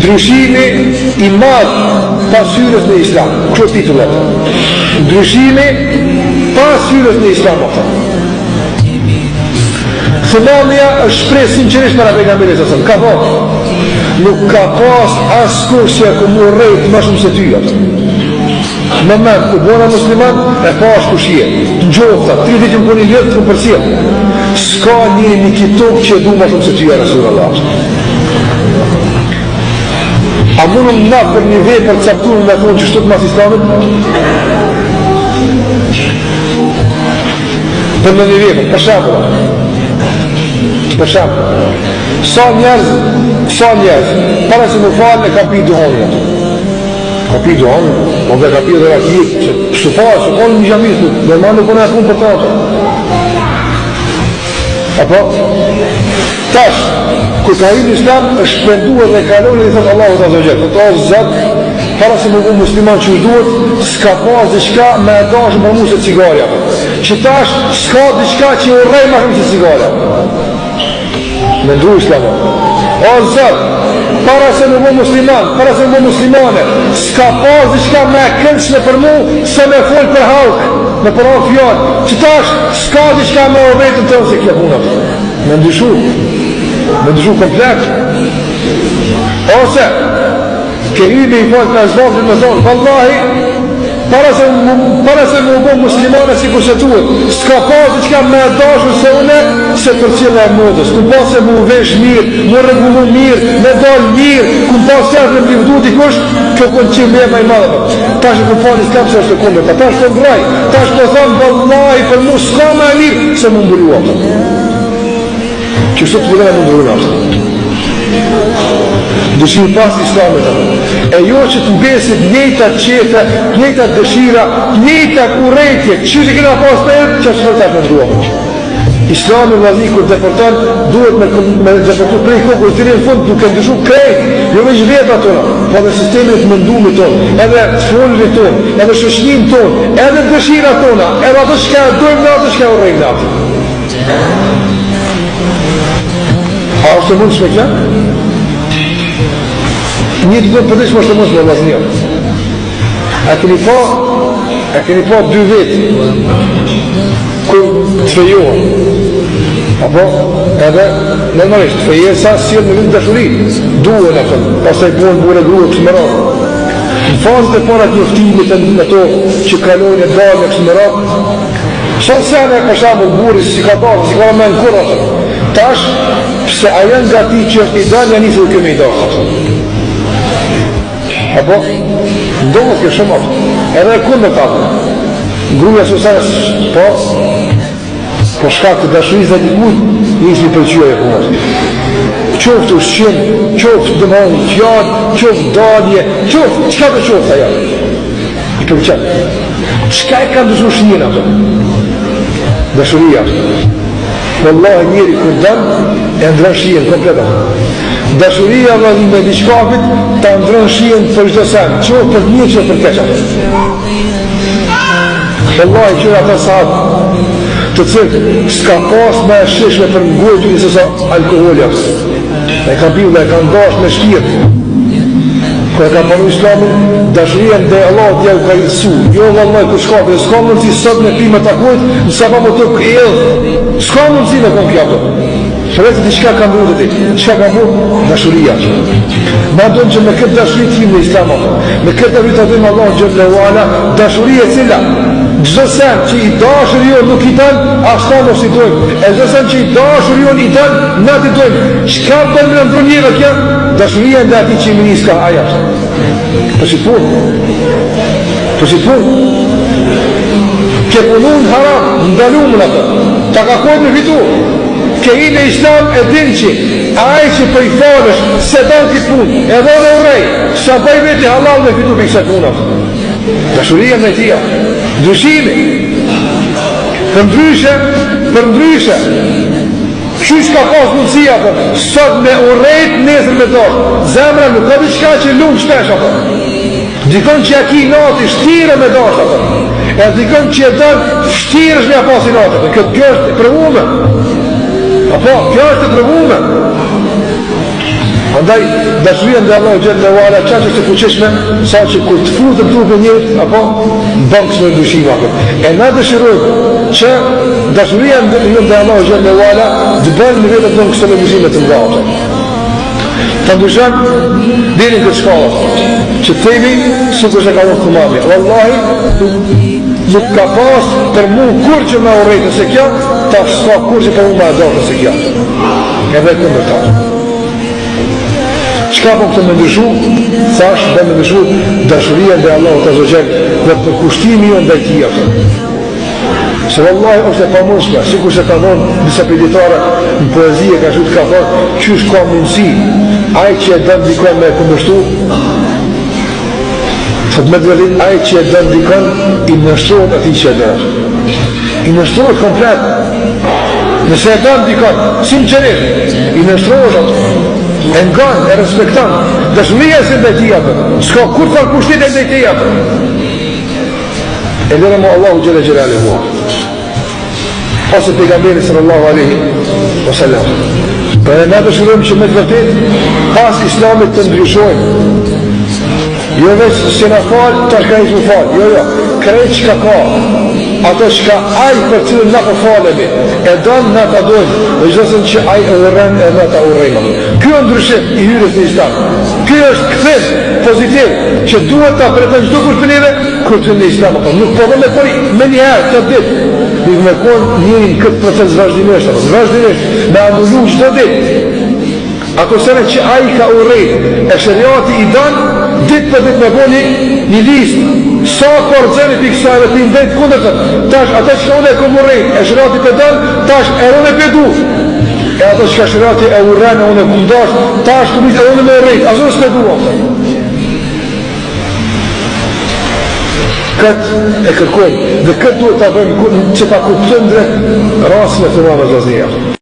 Ndryshimi i madh pas hyrjes në Islam. Kjo titullet. Ndryshimi pas hyrjes në Islam. Thëmamja është shpreh sinqerisht para pejgamberit sa ka thonë. Nuk ka pas askush që ku më rrejt më shumë se ty atë. Në moment ku bona musliman e pash kush je. Të gjofta, 3 ditë më puni vjetë të përcjell. S'ka një kitok që du më shumë se ty e Rasulullah. A mundëm na për një vepër caktuar me thonë që shtot mas Islamit? Për në një vepër, për shembull. Sa njerëz, para se më falë e ka pi duhonin. Ka pi duhonin, po dhe ka pi dhe rakijit, që së falë në një gjamiës, normal nuk në e punë për të. Apo? Tash, kur ka hyrë në Islam, është shpenduar dhe kalon dhe i thëtë Allahu të azogjet. Thëtë o zëtë, para se më bu musliman që duhet, s'ka pas diçka me e dashën për mu se cigarja. Që tash, s'ka diçka që u rej ma shumë se cigarja. Me ndru Islamë. O zëtë, para se më bu musliman, para se më bu muslimane, s'ka pas diçka me e këndshme për mu se me folë për halkë, me për halkë fjallë. Që tash, s'ka diçka me o vetën të nëse kje punat. Me ndryshu komplet. Ose ke hyrë i falë të azbafit me thonë vallahi para se më bo muslimane si kusetuet s'ka pas diçka me e dashur se une se për cila e modës ku pas se mu vesh mirë mu regullu mirë me dal mirë ku pas se me privdu dikush kjo kënë qimë me e maj madhe tash e ku falë Islam se është të kume tash të ngraj tash të thonë vallahi për mu s'ka me e mirë se mu mbullu atë që sot vëllë e mundurën ashtë. Dëshirë pas Islamit. E jo që të besit njëta qefe, njëta dëshira, njëta urejtje, që që këna pas për e, që të të ndruam. Islami vëllëzi kur deportan duhet me deportu prej kokës të rinë fund duke ndryshu krejt, jo veç veta tona, po dhe sistemit mëndumit tonë, edhe folërit tonë, edhe shoshnim tonë, edhe dëshira tona, edhe ato shka dojmë në ato shka urejmë në ato. A është të mundë shmekja? Një të dhëmë përdesh më është të mundë shme vaznia. A keni pa 2 vetë kër të fejohën. Apo edhe normalisht të fejojë sa sjellë në vindë dashuri. Duhen atë, pasaj buhen bure grua kësë mëra. Në fazët e parat njoftimit në to që kalojnë e dalë në kësë mëra. Shanë sene për shambull buri si ka dalë, si ka me në kur atë. Tash, pse aja nga ti që është i dalë, njësë dhe këmi i dalë. Apo, ndohët kjo shumë atë. Edhe e kundër të atë. Gruja sësarës, po shkak të dashurisë dhe dikujt, njësë i përqyja e punës. Qoftë ushqim, qoftë dëmonë, fjallë, qoftë dalje, qoftë, qka të qoftë aja? I përqyja. Qka e ka ndëshu shnjën atë? Dashuria. Wallahi njeri kur dëmë, e ndrën shien kompletat. Dashuria vëllazim me diçkafit, ta ndrën shien për çdo sen, qoftë për mirë që për keq. Wallahi që ata sahabë, të cilët s'ka pas me e shishme për ngujtu njëse sa alkoholja. E ka biu dhe e ka ndash me shpirt. Kër e ka panu Islamin, dashuria dhe Allah t'ja u ka ilësu. Jo vëllaj kër shkape, s'ka mundësi sot me pi me takojt, nësa pa më të këllë. S'ka mundësi me kon kjapë. Shërëtë të qka ka mërë të ti, qka ka mërë? Dashuria. Ma dojmë që me këtë dashurit tim në Islam, me këtë dashurit të dhëmë Allah gjëllë u ala, dashuria cila, gjdo sen që i dashur jo nuk i dënë, ashta mos i dojmë. E gjdo sen që i dashur jo i dënë, na ti dojmë. Qka bënë në ndru njëve kja? Dashuria nda ati që i minis ka aja. Për që të punë. Ke punun haram, ndalumë në të. Ta ka kojnë me fitu. Ke i në Islam e din që aj që për i falësh se danë këtë punë, edhe dhe urej, sa bëj veti halal me fitu për i kësa punat. Dashuria në tia. Ndryshimi. Për ndryshe. Qysh ka pas mundësia për sot me urejt, nesër me dorë. Zemra nuk ka diçka që lumë shpesh ato. Dikon që aki nati shtire me dorë ato. E dikon që e dërë shtire shme a pasi nati. Kjo është e prëvume. Apo, kjo është e prëvume. Andaj, dashuria ndaj Allahu xhalla wala çfarë është e fuqishme, sa që kur të futet trupin njërit, apo bën këto ndryshime apo. E na dëshirojmë që dashuria ndaj Allahu xhalla wala të bëjë në vetë tonë këto ndryshime të mëdha. Të ndryshon deri në shkollë, që themi sikur se ka qenë kumami. Wallahi, nuk ka pas për mu kur që me urejtë se kjo, ta s'ka kur që për mu me adorë se kjo. E dhe të mërtatë. Qka po këtë me ndryshu? Thash, dhe me ndryshu dashuria dhe Allahu të Azogjel dhe për kushtimi jo ndaj tia. Se wallahi është e pamundsme, sikur se ka thonë disa peditarë në poezie ka shut ka thonë, qysh ka mundësi, ai që e dënë dikon me e këndështu, thot me dëllit, ai që e dënë dikon, i nështrohet ati që e dënë. I nështrohet komplet. Nëse e dënë dikon, sinqerisht, i nështrohet atë. E ngan, e respektan, dashuria se ndaj tij atë. S'ka kur fal kushtet e ndaj tij atë. E lëre mu Allahu xhela xhelaluhu. Ose pejgamberi sallallahu alaihi wasallam. Për e na dëshirojmë që me të vërtet pas islamit të ndryshojmë. Jo veç se na fal, tash ka ismu fal. Jo, krejt çka ka. Ato çka ai për cilën na po falemi, e don na ta dojmë, dhe çdo që ai e urren e na ta urrejmë. Ky është ndryshim i hyrjes në Islam. Ky është kthem pozitiv që duhet ta pretendojmë çdo kush për neve kur të në Islam. Nuk po do me koni me një herë të ditë. Nuk me kon njërin këtë proces vazhdimisht, me anullu çdo ditë. Ato sene që ai ka urrejt, e shariati i don ditë për ditë me boni një listë. Sa korzeni për kësajve të indejt kundër të, tash ato që unë e kom urrejt, e shërati për dal, tash e unë e pedu. E ato që ka shërati e urren, e unë e kundash, tash të misë e unë me urrejt, aso së pedu. Këtë e kërkojmë, dhe këtë duhet të bëjmë që ta kuptëm drejt rasën e të mëve zaznia.